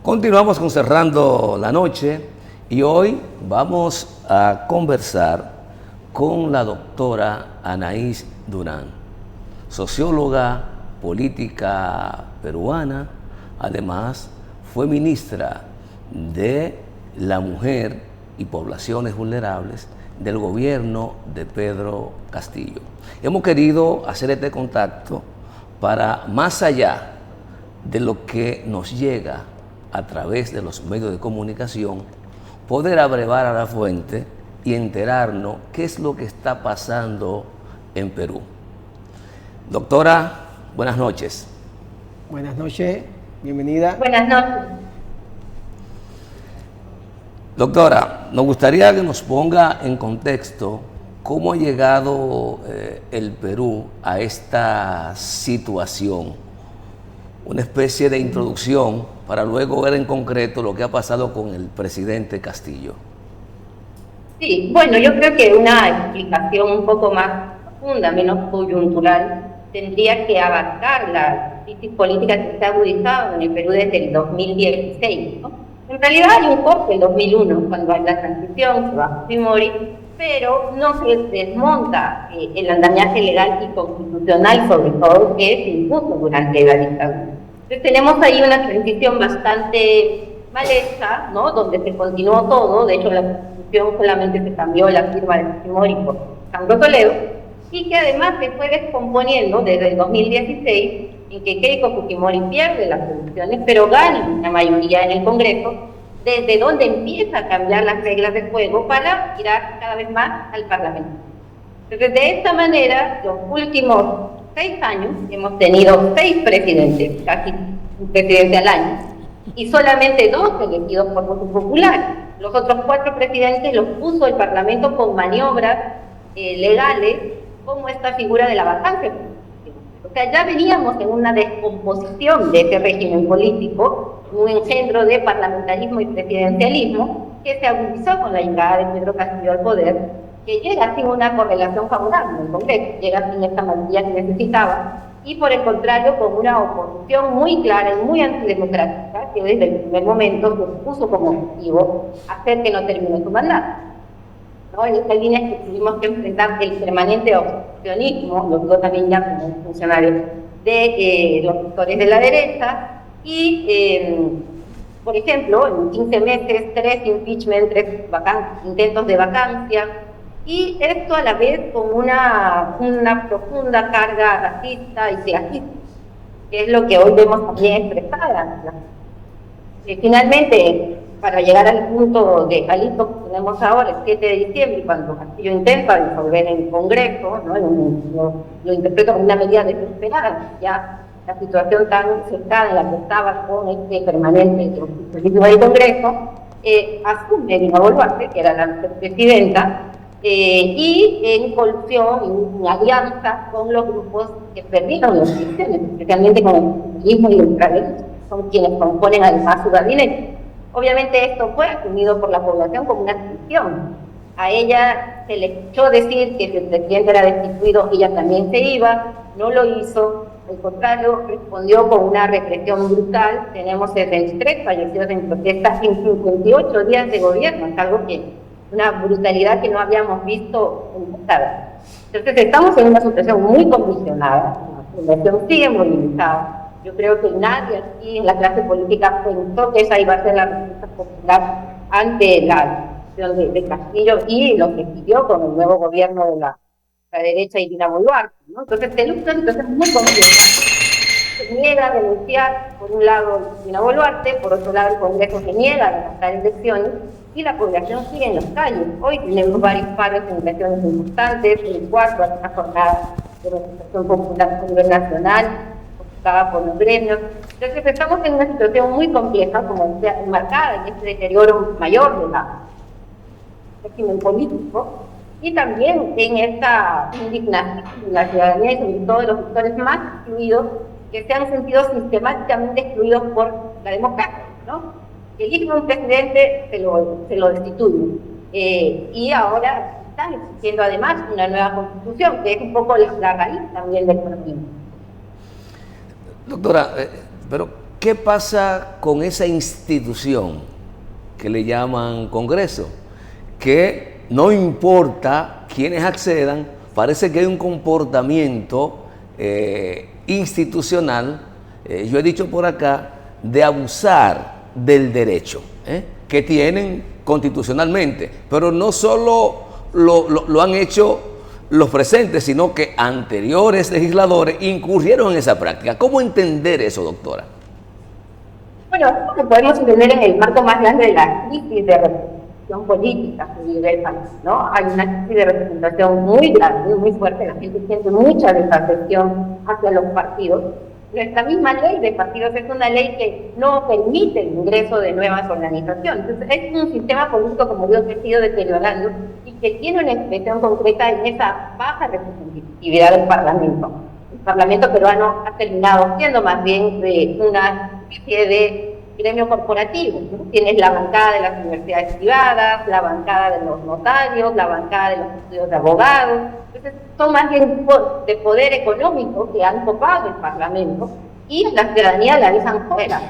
Continuamos con Cerrando la Noche y hoy vamos a conversar con la doctora Anaís Durán, socióloga política peruana. Además fue ministra de la Mujer y Poblaciones Vulnerables del gobierno de Pedro Castillo. Hemos querido hacer este contacto para, más allá de lo que nos llega a través de los medios de comunicación, poder abrevar a la fuente y enterarnos qué es lo que está pasando en Perú. Doctora, buenas noches. Buenas noches, bienvenida. Buenas noches. Doctora, nos gustaría que nos ponga en contexto cómo ha llegado el Perú a esta situación, una especie de introducción para luego ver en concreto lo que ha pasado con el presidente Castillo. Sí, bueno, yo creo que una explicación un poco más profunda, menos coyuntural, tendría que abarcar la crisis política que se ha agudizado en el Perú desde el 2016, ¿no? En realidad hay un corte en 2001, cuando hay la transición, se va a Fujimori, pero no se desmonta el andamiaje legal y constitucional, sobre todo, que se impuso durante la dictadura. Entonces tenemos ahí una transición bastante mal hecha, ¿no? Donde se continuó todo. De hecho, la Constitución solamente se cambió la firma de Fujimori por Sandro Toledo, y que además se fue descomponiendo desde el 2016, en que Keiko Fujimori pierde las elecciones, pero gana una mayoría en el Congreso, desde donde empieza a cambiar las reglas del juego para tirar cada vez más al Parlamento. Entonces, de esta manera, los últimos 6 años hemos tenido 6 presidentes, casi un presidente al año, y solamente 2 elegidos por voto popular. Los otros 4 presidentes los puso el Parlamento con maniobras legales, como esta figura de la vacancia. O sea, ya veníamos en una descomposición de ese régimen político, un engendro de parlamentarismo y presidencialismo que se agudizó con la llegada de Pedro Castillo al poder, que llega sin una correlación favorable en el Congreso, llega sin esta mayoría que necesitaba, y por el contrario con una oposición muy clara y muy antidemocrática, que desde el primer momento se puso como objetivo hacer que no termine su mandato, ¿no? En esta línea es que tuvimos que enfrentar el permanente obstruccionismo, lo digo también ya como funcionarios de los sectores de la derecha, y por ejemplo, en 15 meses, 3 impeachment, 3 intentos de vacancia, y esto a la vez con una profunda carga racista y clasista, que es lo que hoy vemos también expresada. Finalmente, para llegar al punto de alito que tenemos ahora, el 7 de diciembre, cuando Castillo intenta disolver el Congreso, ¿no? Lo interpreto como una medida desesperada, ya la situación tan cercana en la que estaba con este permanente obstruccionismo del Congreso, asume Dina Boluarte, que era la presidenta, y en colusión, en alianza con los grupos que perdieron las elecciones, especialmente con el populismo y el ultraderecha, son quienes componen además su gabinete. Obviamente esto fue asumido por la población como una traición. A ella se le escuchó decir que si el presidente era destituido, ella también se iba, no lo hizo, al contrario, respondió con una represión brutal. Tenemos 73 fallecidos en protestas en 58 días de gobierno, es algo que, una brutalidad que no habíamos visto en décadas. Entonces estamos en una situación muy condicionada, la población sigue movilizada. Yo creo que nadie aquí en la clase política pensó que esa iba a ser la respuesta popular ante la decisión de Castillo y lo que siguió con el nuevo gobierno de la derecha y Dina Boluarte, ¿no? Entonces tenemos una situación muy compleja. Se niega a denunciar, por un lado, Dina Boluarte, por otro lado, el Congreso se niega a levantar elecciones y la población sigue en las calles. Hoy tenemos varios paros en elecciones importantes, el 4 a una jornada de manifestación popular a nivel nacional, por los gremios. Entonces estamos en una situación muy compleja, como decía, enmarcada en este deterioro mayor del régimen político, y también en esta indignación de la ciudadanía y sobre todo de los sectores más excluidos, que se han sentido sistemáticamente excluidos por la democracia, ¿no? Eligen un presidente, se lo destituyen, y ahora están exigiendo además una nueva constitución, que es un poco la raíz también del problema. Doctora, pero ¿qué pasa con esa institución que le llaman Congreso? Que no importa quiénes accedan, parece que hay un comportamiento institucional, yo he dicho por acá, de abusar del derecho que tienen constitucionalmente, pero no solo lo han hecho los presentes, sino que anteriores legisladores incurrieron en esa práctica. ¿Cómo entender eso, doctora? Bueno, esto lo podemos entender en el marco más grande de la crisis de representación política que vive el país, ¿no? Hay una crisis de representación muy grande, muy fuerte, la gente siente mucha desafección hacia los partidos. Nuestra misma ley de partidos es una ley que no permite el ingreso de nuevas organizaciones. Entonces, es un sistema político, como digo, que ha sido deteriorando y que tiene una expresión concreta en esa baja representatividad del Parlamento. El Parlamento peruano ha terminado siendo más bien una especie de gremio corporativo, ¿no? Tienes la bancada de las universidades privadas, la bancada de los notarios, la bancada de los estudios de abogados. Entonces, son más bien de poder económico que han copado el Parlamento y la ciudadanía la dejan fuera.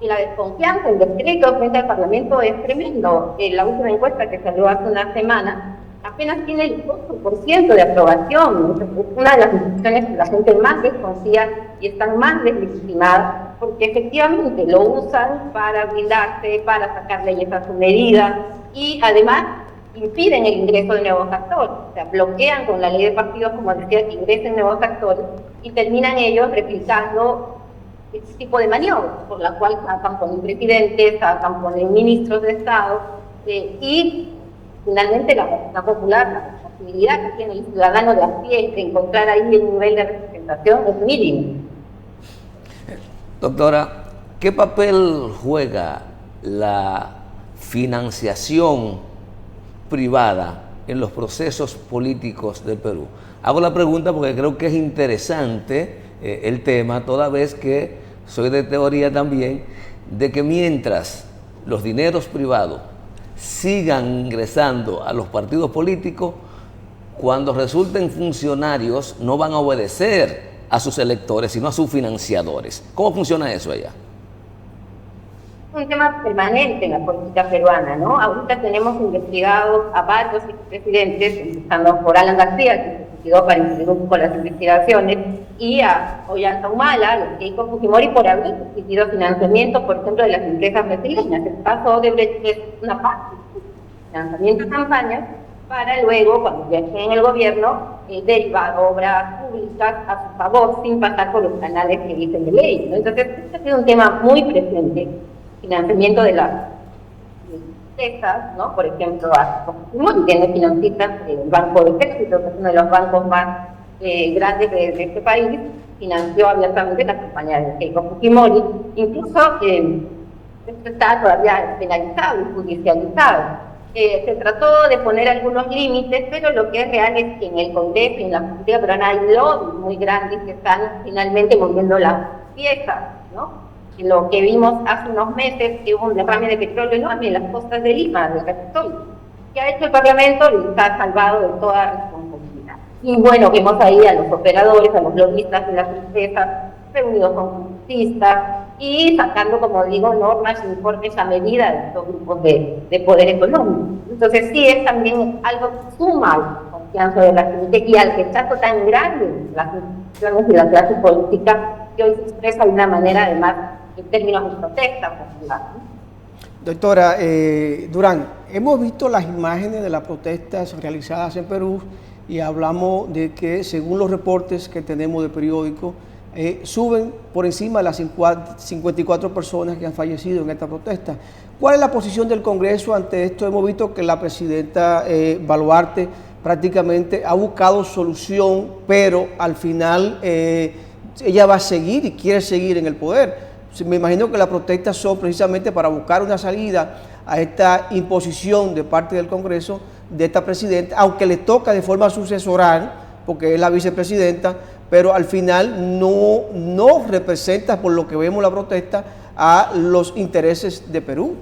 Y la desconfianza, el descrédito frente al Parlamento es tremendo. La última encuesta que salió hace una semana apenas tiene el 8% de aprobación. Es una de las instituciones que la gente más desconfía y están más deslegitimadas porque efectivamente lo usan para blindarse, para sacar leyes a su medida y además impiden el ingreso de nuevos actores, o sea, bloquean con la ley de partidos, como decía, que ingresen nuevos actores y terminan ellos replicando este tipo de maniobras, por la cual sacan ponen presidentes, sacan ponen ministros de Estado y finalmente la popular, la posibilidad que tiene el ciudadano de a pie de encontrar ahí el nivel de representación es mínimo. Doctora, ¿qué papel juega la financiación privada en los procesos políticos del Perú? Hago la pregunta porque creo que es interesante el tema, toda vez que soy de teoría también de que mientras los dineros privados sigan ingresando a los partidos políticos, cuando resulten funcionarios no van a obedecer a sus electores, sino a sus financiadores. ¿Cómo funciona eso allá? Un tema permanente en la política peruana, ¿no? Ahorita tenemos investigados a varios expresidentes, empezando por Alan García, que se suicidó para impedir un poco las investigaciones, y a Ollanta Humala, a Keiko Fujimori, por haber recibido financiamiento, por ejemplo, de las empresas brasileñas. El caso de Brecht es una parte de financiamiento de campañas para luego, cuando ya esté en el gobierno, derivar obras públicas a su favor sin pasar por los canales que dicen de ley, ¿no? Entonces, este ha sido un tema muy presente. Financiamiento de las empresas, ¿no? Por ejemplo, Fujimori tiene financistas del Banco de Ejército, que es uno de los bancos más grandes de este país, financió abiertamente la campaña de Keiko Fujimori, incluso esto está todavía penalizado y judicializado. Se trató de poner algunos límites, pero lo que es real es que en el Congreso y en la política peruana hay lobbies muy grandes que están finalmente moviendo las piezas, ¿no? Lo que vimos hace unos meses, que hubo un derrame de petróleo enorme en las costas de Lima, del Capitolio, que ha hecho el Parlamento y está salvado de toda responsabilidad. Y bueno, vemos ahí a los operadores, a los lobistas de las empresas, reunidos con congresistas y sacando, como digo, normas e informes a medida de estos grupos de poder económico. Entonces sí es también algo que suma a la confianza de la gente y al rechazo tan grande de las instituciones y la clase política que hoy se expresa de una manera además en términos de protesta popular. Doctora Durán, hemos visto las imágenes de las protestas realizadas en Perú y hablamos de que, según los reportes que tenemos de periódicos, suben por encima de las 54 personas que han fallecido en esta protesta. ¿Cuál es la posición del Congreso ante esto? Hemos visto que la presidenta Boluarte prácticamente ha buscado solución, pero al final ella va a seguir y quiere seguir en el poder. Me imagino que las protestas son precisamente para buscar una salida a esta imposición de parte del Congreso de esta presidenta, aunque le toca de forma sucesoral, porque es la vicepresidenta, pero al final no representa, por lo que vemos la protesta, a los intereses de Perú.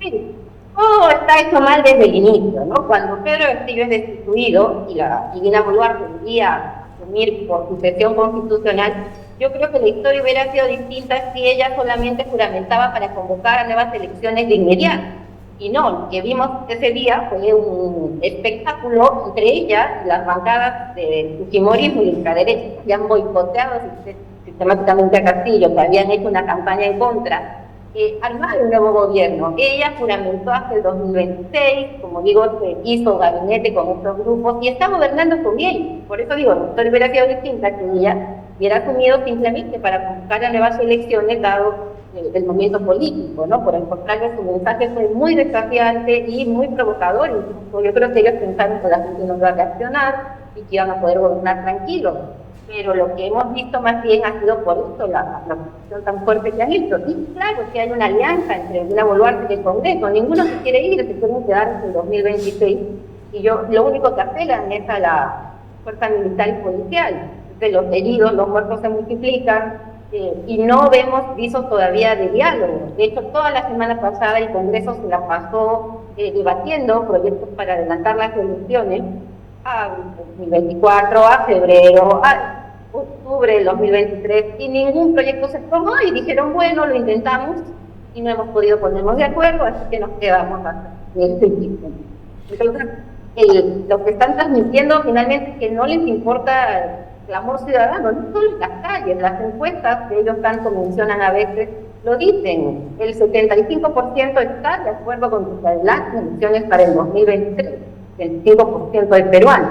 Sí, todo está hecho mal desde el inicio, ¿no? Cuando Pedro Castillo es destituido y Dina Boluarte volvía a asumir por sucesión constitucional, yo creo que la historia hubiera sido distinta si ella solamente juramentaba para convocar a nuevas elecciones de inmediato. Y no, lo que vimos ese día fue un espectáculo entre ellas y las bancadas de Fujimorismo y ultraderecha, que han boicoteado sistemáticamente a Castillo, que habían hecho una campaña en contra. Armar un nuevo gobierno. Ella juramentó hasta el 2026, como digo, se hizo gabinete con estos grupos y está gobernando con ellos. Por eso digo, la historia hubiera sido distinta que ella hubiera asumido simplemente para convocar a nuevas elecciones, dado el momento político, ¿no? Por el contrario, su mensaje fue muy desafiante y muy provocador. Incluso yo creo que ellos pensaron que la gente no iba a reaccionar y que iban a poder gobernar tranquilos. Pero lo que hemos visto más bien ha sido por esto, la posición tan fuerte que han hecho. Y claro que hay una alianza entre Dina Boluarte y el Congreso. Ninguno se quiere ir, se quieren quedar hasta el 2026. Y lo único que apelan es a la fuerza militar y policial. Entonces, los heridos, los muertos se multiplican. Y no vemos visos todavía de diálogo. De hecho, toda la semana pasada el Congreso se la pasó debatiendo proyectos para adelantar las elecciones a 2024, a febrero, a octubre del 2023, y ningún proyecto se formó y dijeron, bueno, lo intentamos y no hemos podido ponernos de acuerdo, así que nos quedamos hasta este tipo. Entonces, lo que están transmitiendo finalmente es que no les importa el clamor ciudadano, no solo en las calles, las encuestas que ellos tanto mencionan a veces lo dicen, el 75% está de acuerdo con que se adelanten elecciones para el 2023, el 5% de peruanos.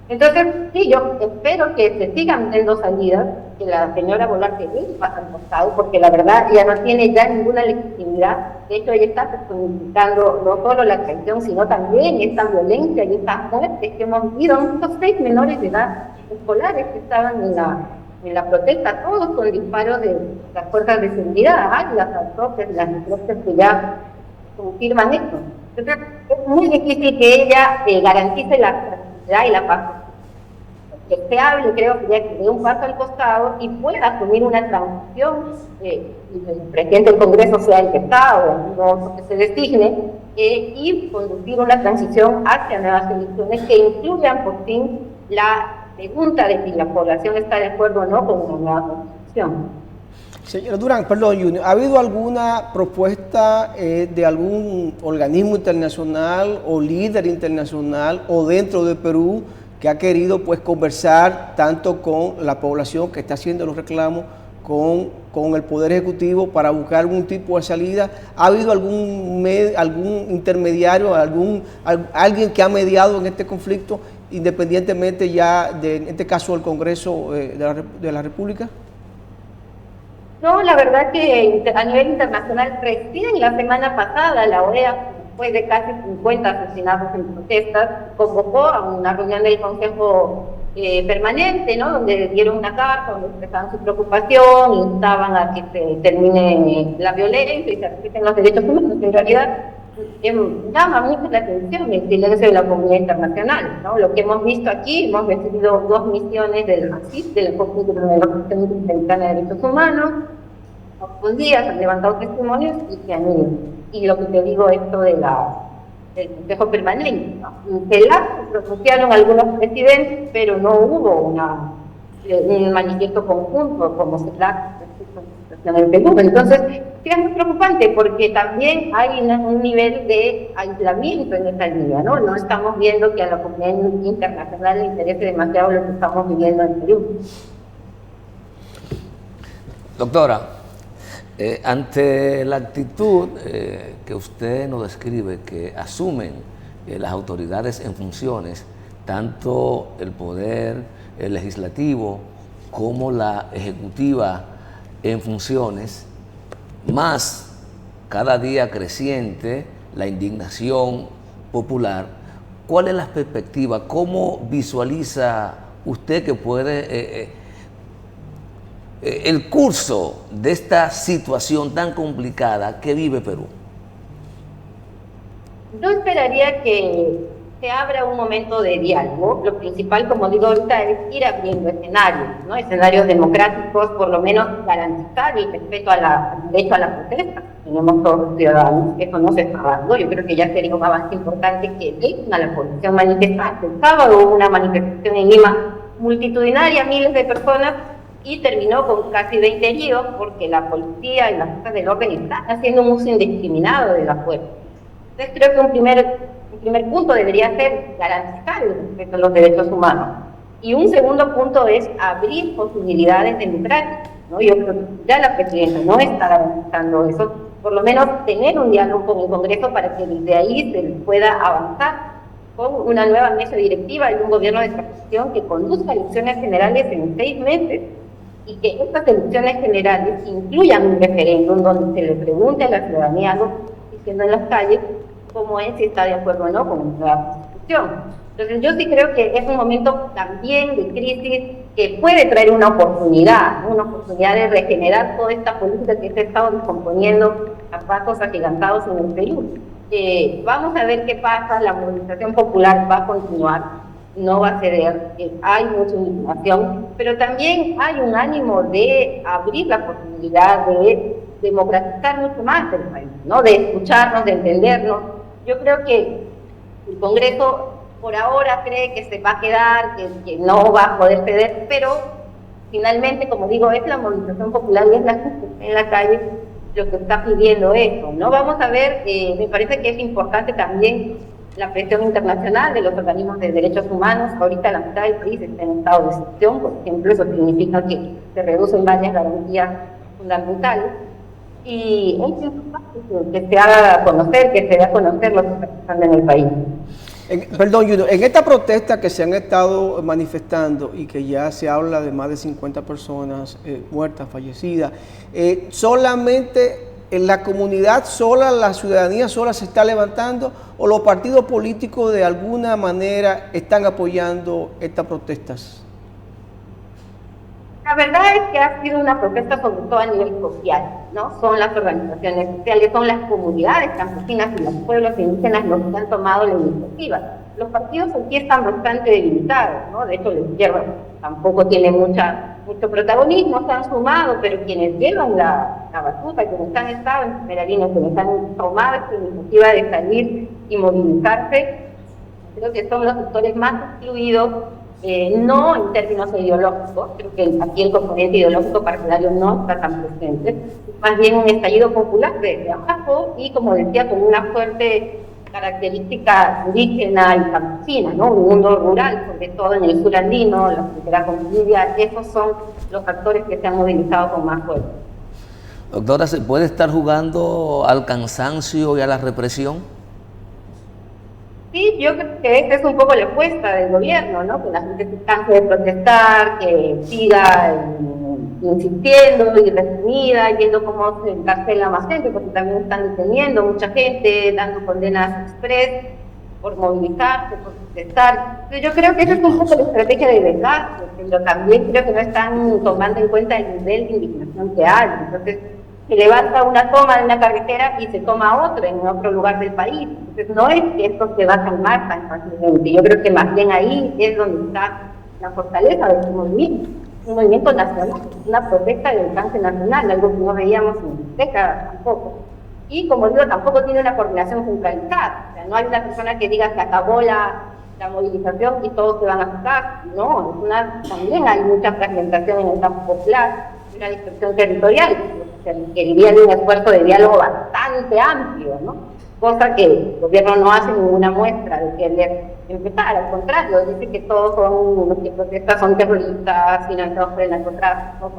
Entonces, sí, yo espero que se sigan viendo salidas, que la señora Boluarte pasa al costado, porque la verdad ya no tiene ya ninguna legitimidad. De hecho, ella está personificando no solo la traición, sino también esta violencia y estas muertes que hemos vivido. Muchos 6 menores de edad escolares que estaban en la protesta, todos con disparos de las fuerzas de seguridad, las autopsias, las necropsias que ya confirman esto. Entonces, es muy difícil que ella garantice la y la paz. Que se hable, creo que ya que dé un paso al costado y pueda asumir una transición, y el presidente del Congreso sea el que está o no que se designe, y conducir una transición hacia nuevas elecciones que incluyan por fin la pregunta de si la población está de acuerdo o no con una nueva constitución. Señora Durán, perdón, Junior, ¿ha habido alguna propuesta de algún organismo internacional o líder internacional o dentro de Perú que ha querido pues conversar tanto con la población que está haciendo los reclamos, con el Poder Ejecutivo para buscar algún tipo de salida? ¿Ha habido algún intermediario, alguien que ha mediado en este conflicto, independientemente ya de, en este caso, del Congreso de la República? No, la verdad que a nivel internacional, recién la semana pasada, la OEA, después de casi 50 asesinatos en protestas, convocó a una reunión del Consejo Permanente, ¿no? Donde dieron una carta, donde expresaban su preocupación, instaban a que se termine la violencia y se respeten los derechos humanos. En realidad, llama mucho la atención el silencio de la comunidad internacional, ¿no? Lo que hemos visto aquí, hemos recibido 2 misiones del ACID, de la Comisión Interamericana de Derechos Humanos, pocos días han levantado testimonios y se han ido. Y lo que te digo, esto del Consejo Permanente, ¿no? Se pronunciaron algunos presidentes, pero no hubo un manifiesto conjunto como se da en el Perú. Entonces, sí es muy preocupante porque también hay un nivel de aislamiento en esta línea, ¿no? No estamos viendo que a la comunidad internacional le interese demasiado lo que estamos viviendo en Perú. Doctora, ante la actitud que usted nos describe, que asumen las autoridades en funciones, tanto el poder legislativo como la ejecutiva en funciones, más cada día creciente la indignación popular, ¿cuál es la perspectiva? ¿Cómo visualiza usted que puede el curso de esta situación tan complicada que vive Perú? Yo esperaría que se abra un momento de diálogo. Lo principal, como digo ahorita, es ir abriendo escenarios, ¿no? Escenarios democráticos, por lo menos garantizar el respeto al derecho a la protesta. Tenemos todos los ciudadanos, eso no se está dando. Yo creo que ya sería un avance importante que dejen a la población manifestarse. El sábado hubo una manifestación en Lima multitudinaria, miles de personas, y terminó con casi 20 heridos porque la policía y las fuerzas del orden están haciendo un uso indiscriminado de la fuerza. Entonces creo que un primer punto debería ser garantizar el respeto a los derechos humanos. Y un segundo punto es abrir posibilidades democráticas, ¿no? Yo creo que ya la presidenta no está garantizando eso, por lo menos tener un diálogo con el Congreso para que desde ahí se pueda avanzar con una nueva mesa directiva y un gobierno de transición que conduzca elecciones generales en 6 meses y que estas elecciones generales incluyan un referéndum donde se le pregunte a la ciudadanía, algo diciendo en las calles, cómo es, si está de acuerdo o no con la nueva Constitución. Entonces yo sí creo que es un momento también de crisis que puede traer una oportunidad de regenerar toda esta política que se ha estado descomponiendo a pasos agigantados en el Perú. Vamos a ver qué pasa, la movilización popular va a continuar, no va a ceder, hay mucha indignación, pero también hay un ánimo de abrir la posibilidad de democratizar mucho más el país, ¿no? De escucharnos, de entendernos. Yo creo que el Congreso por ahora cree que se va a quedar, que no va a poder ceder, pero finalmente, como digo, es la movilización popular y es la gente en la calle lo que está pidiendo eso, ¿no? Vamos a ver, me parece que es importante también la presión internacional de los organismos de derechos humanos. Ahorita la mitad del país está en estado de excepción, por ejemplo, eso significa que se reducen varias garantías fundamentales. Y es importante que se haga conocer, que se dé a conocer lo que está pasando en el país. Perdón, Junior, en esta protesta que se han estado manifestando y que ya se habla de más de 50 personas muertas, fallecidas, ¿solamente en la comunidad sola, la ciudadanía sola se está levantando o los partidos políticos de alguna manera están apoyando estas protestas? La verdad es que ha sido una protesta sobre todo a nivel social, ¿no? Son las organizaciones sociales, son las comunidades campesinas y los pueblos indígenas los que han tomado la iniciativa. Los partidos aquí están bastante debilitados, ¿no? De hecho, la izquierda tampoco tiene mucho protagonismo, se han sumado, pero quienes llevan la batuta, quienes han estado en primera línea, quienes han tomado esta iniciativa de salir y movilizarse, creo que son los sectores más excluidos. No en términos ideológicos, creo que aquí el componente ideológico partidario no está tan presente, más bien un estallido popular de abajo y, como decía, con una fuerte característica indígena y campesina, ¿no? Un mundo rural, sobre todo en el sur andino, la frontera con Bolivia, esos son los factores que se han movilizado con más fuerza. Doctora, ¿se puede estar jugando al cansancio y a la represión? Sí, yo creo que esta es un poco la apuesta del gobierno, ¿no? Que la gente se canse de protestar, que siga insistiendo y reprimida, yendo cómo se encarcela más gente, porque también están deteniendo mucha gente, dando condenas express por movilizarse, por protestar. Entonces, yo creo que esa es un poco la estrategia de desgaste, pero también creo que no están tomando en cuenta el nivel de indignación que hay. Entonces, se levanta una toma de una carretera y se toma otra en otro lugar del país. Entonces no es que esto se va a calmar tan fácilmente. Yo creo que más bien ahí es donde está la fortaleza de este movimiento. Un movimiento nacional, una protesta de alcance nacional, algo que no veíamos en décadas tampoco. Y como digo, tampoco tiene una coordinación centralizada. O sea, no hay una persona que diga que acabó la movilización y todos se van a su casa. No, también hay mucha fragmentación en el campo popular, una dispersión territorial. Se requeriría de un esfuerzo de diálogo bastante amplio, ¿no? Cosa que el gobierno no hace ninguna muestra de querer empezar, al contrario, dice que todos los que protestan son terroristas, financiados por el narcotráfico,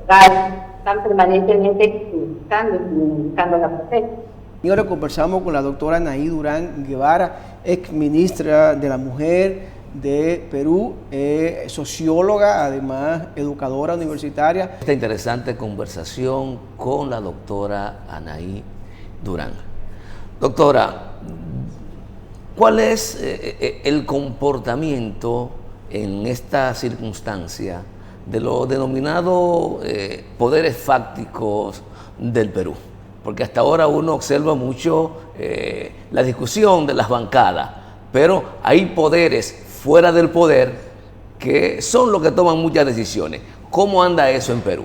están permanentemente criticando la protesta. Y ahora conversamos con la doctora Anaí Durán Guevara, ex ministra de la Mujer de Perú, socióloga, además educadora universitaria. Esta interesante conversación con la doctora Anaí Durán. Doctora, ¿cuál es el comportamiento en esta circunstancia de los denominados poderes fácticos del Perú? Porque hasta ahora uno observa mucho la discusión de las bancadas, pero hay poderes fuera del poder que son los que toman muchas decisiones. ¿Cómo anda eso en Perú?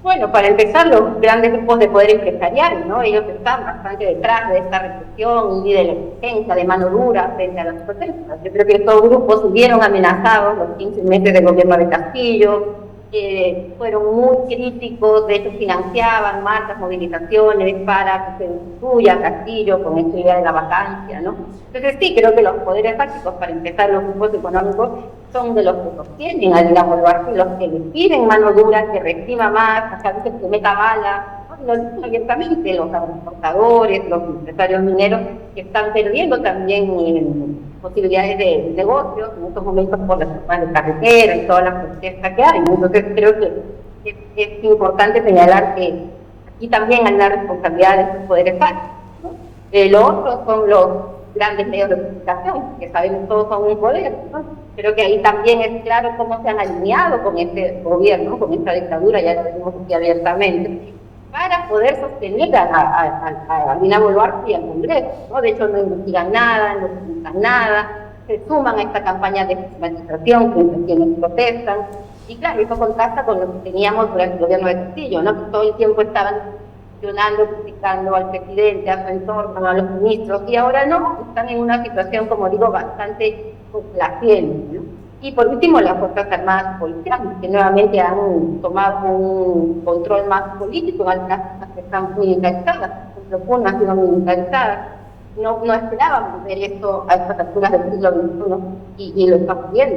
Bueno, para empezar, los grandes grupos de poder empresarial, ¿no? Ellos están bastante detrás de esta represión y de la exigencia de mano dura frente a las protestas. Yo creo que estos grupos se vieron amenazados los 15 meses del gobierno de Castillo, fueron muy críticos, de hecho financiaban marchas, movilizaciones para que se destruya Castillo con esta idea de la vacancia, ¿no? Entonces sí, creo que los poderes fácticos, para empezar, los grupos económicos, son de los que sostienen a Dina Boluarte, los que le piden mano dura, que reprima más, a veces que meta bala, ¿no? Lo dicen abiertamente los agroexportadores, los empresarios mineros, que están perdiendo también posibilidades de negocios en estos momentos por las zonas de carretera y todas las protestas que hay. Entonces creo que es importante señalar que aquí también hay una responsabilidad de estos poderes fácticos, ¿no? Lo otro son los grandes medios de comunicación, que sabemos todos son un poder, ¿no? Creo que ahí también es claro cómo se han alineado con este gobierno, con esta dictadura, ya lo decimos aquí abiertamente, para poder sostener a Dina Boluarte y al Congreso, ¿no? De hecho, no investigan nada, no publican nada, se suman a esta campaña de estigmatización frente a quienes protestan, y claro, eso contrasta con lo que teníamos durante el gobierno de Castillo, ¿no? Que todo el tiempo estaban cuestionando, criticando al presidente, a su entorno, a los ministros, y ahora no, están en una situación, como digo, bastante complaciente, ¿no? Y por último, las Fuerzas Armadas policiales, que nuevamente han tomado un control más político, en algunas cosas que están militarizadas, por ejemplo, Puno ha sido militarizada. No esperábamos ver esto a estas alturas del siglo XXI y lo estamos viendo.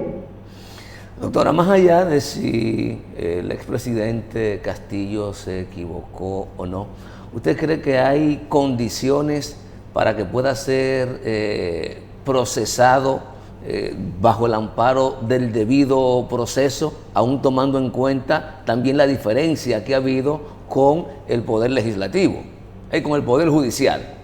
Doctora, más allá de si el expresidente Castillo se equivocó o no, ¿usted cree que hay condiciones para que pueda ser procesado bajo el amparo del debido proceso, aún tomando en cuenta también la diferencia que ha habido con el Poder Legislativo y con el Poder Judicial?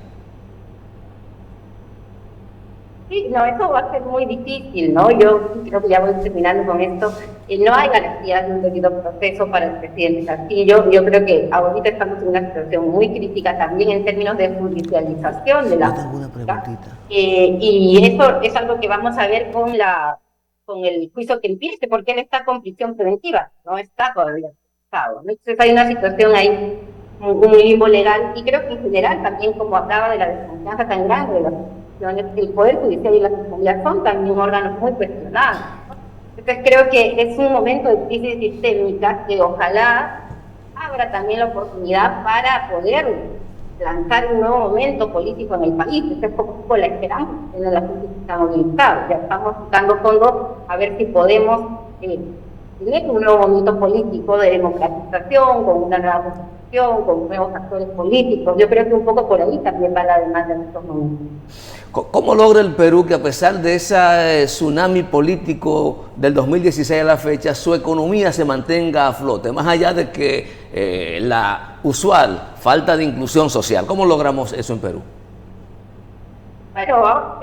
Sí, no, eso va a ser muy difícil, ¿no? Yo creo que ya voy terminando con esto. No hay garantías de un debido proceso para el presidente Castillo. Yo creo que ahorita estamos en una situación muy crítica también en términos de judicialización de la justicia. Y eso es algo que vamos a ver con el juicio que empiece, porque él está con prisión preventiva, no está todavía procesado, ¿no? Entonces hay una situación ahí, un limbo legal, y creo que en general también, como hablaba de la desconfianza tan grande de las instituciones, el Poder Judicial y la Fiscalía son también órganos muy cuestionados, ¿no? Entonces creo que es un momento de crisis sistémica que ojalá abra también la oportunidad para poder lanzar un nuevo momento político en el país. Esa es un poco la esperanza en la gente que está movilizada. Ya estamos buscando fondos a ver si podemos tener un nuevo momento político de democratización, con una nueva constitución, con nuevos actores políticos. Yo creo que un poco por ahí también va la demanda en estos momentos. ¿Cómo logra el Perú que, a pesar de ese tsunami político del 2016 a la fecha, su economía se mantenga a flote, más allá de que la usual falta de inclusión social? ¿Cómo logramos eso en Perú? Bueno,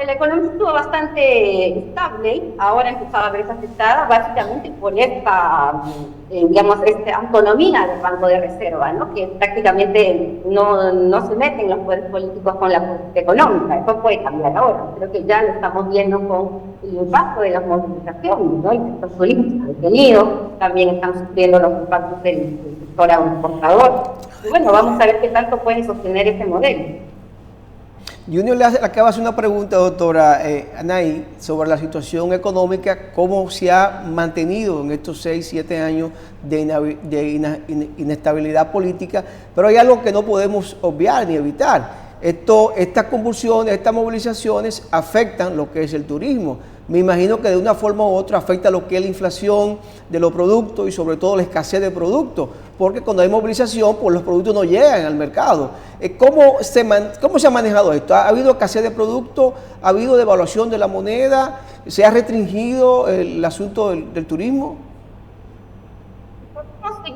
la economía estuvo bastante estable, ahora empezaba a verse afectada básicamente por esta, esta autonomía del Banco de Reserva, ¿no? Que prácticamente no se meten los poderes políticos con la política económica. Eso puede cambiar ahora. Creo que ya lo estamos viendo con el impacto de las movilizaciones, ¿no? El sector turístico detenido, también están sufriendo los impactos del sector agroexportador. Y bueno, vamos a ver qué tanto puede sostener ese modelo. Junior le acaba de hacer una pregunta, doctora Anaí, sobre la situación económica, cómo se ha mantenido en estos 6, 7 años de inestabilidad política, pero hay algo que no podemos obviar ni evitar. Estas convulsiones, estas movilizaciones afectan lo que es el turismo. Me imagino que de una forma u otra afecta lo que es la inflación de los productos y sobre todo la escasez de productos, porque cuando hay movilización, pues los productos no llegan al mercado. ¿Cómo se ha manejado esto? ¿Ha habido escasez de productos? ¿Ha habido devaluación de la moneda? ¿Se ha restringido el asunto del turismo?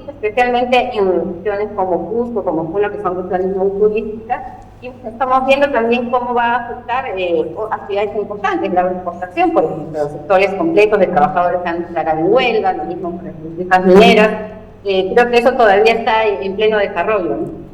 Especialmente en regiones como Cusco, como Puno, que son regiones muy turísticas, y estamos viendo también cómo va a afectar actividades importantes, la agroexportación, por ejemplo, los sectores completos de trabajadores que han declarado en huelga, lo mismo con las empresas mineras. Creo que eso todavía está en pleno desarrollo, ¿no?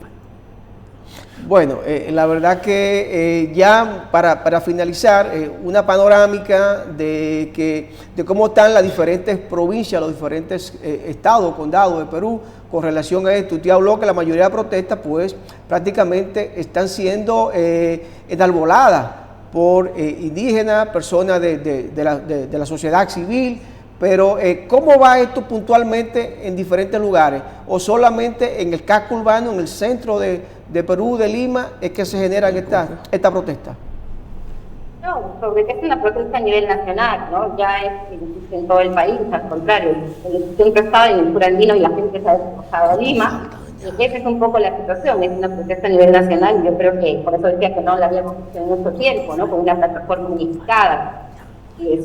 Bueno, la verdad que ya para finalizar, una panorámica de cómo están las diferentes provincias, los diferentes estados, condados de Perú con relación a esto. Usted habló que la mayoría de protestas pues prácticamente están siendo enarboladas por indígenas, personas de la sociedad civil. Pero, ¿cómo va esto puntualmente en diferentes lugares? ¿O solamente en el casco urbano, en el centro de Perú, de Lima, es que se genera esta protesta? No, sobre que es una protesta a nivel nacional, ¿no? Ya es en todo el país, al contrario. Siempre estaba en el sur andino y la gente se ha desplazado a Lima. Y esa es un poco la situación, es una protesta a nivel nacional. Yo creo que, por eso decía que no la habíamos visto en mucho tiempo, ¿no? Con una plataforma unificada.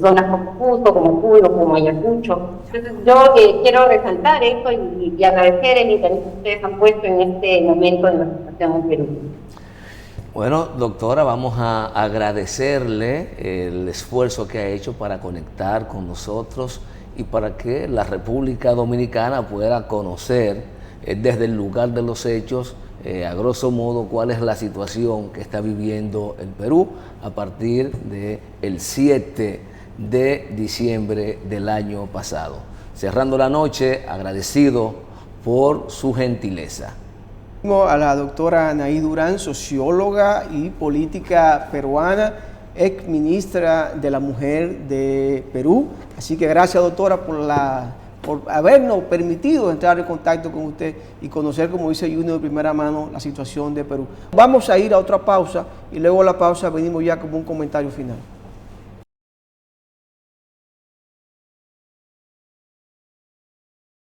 Zonas como Cusco, como Puno, como Ayacucho. Entonces yo quiero resaltar eso y agradecer el interés que ustedes han puesto en este momento de la situación en Perú. Bueno, doctora, vamos a agradecerle el esfuerzo que ha hecho para conectar con nosotros y para que la República Dominicana pueda conocer desde el lugar de los hechos, a grosso modo, cuál es la situación que está viviendo el Perú a partir del 7 de diciembre del año pasado. Cerrando la noche, agradecido por su gentileza. A la doctora Anaí Durán, socióloga y política peruana, ex ministra de la Mujer de Perú. Así que gracias, doctora, por habernos permitido entrar en contacto con usted y conocer, como dice Junior, de primera mano la situación de Perú. Vamos a ir a otra pausa y luego de la pausa venimos ya como un comentario final.